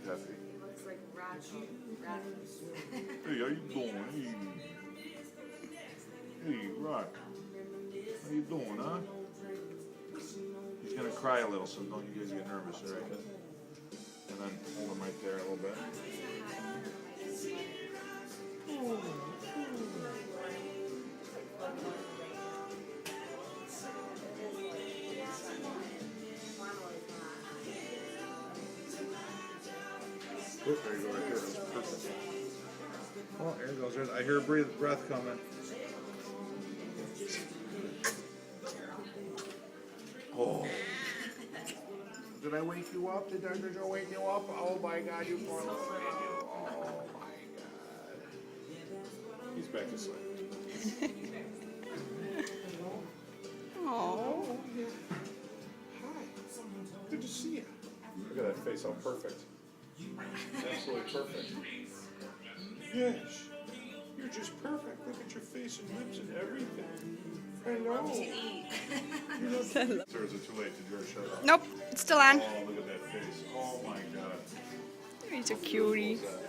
Peppy. He looks like Rattles. Hey, how you doing? Hey, Rock. How you doing, huh? He's gonna cry a little, so don't you guys get nervous, all right? And then hold him right there a little bit. Oh, there you go, right there. That's perfect. Oh, there it goes. I hear breath coming. Oh. Did I wake you up? Did Dr. Joe wake you up? Oh my God, you poor little baby. Oh my God. He's back to sleep. Oh. Hi. Good to see you. Look at that face, how perfect. Absolutely perfect. Yes. You're just perfect. Look at your face and lips and everything. I know. Sir, is it too late? Did yours shut off? Nope, it's still on. Oh, look at that face. Oh my God. He's a cutie. What was that?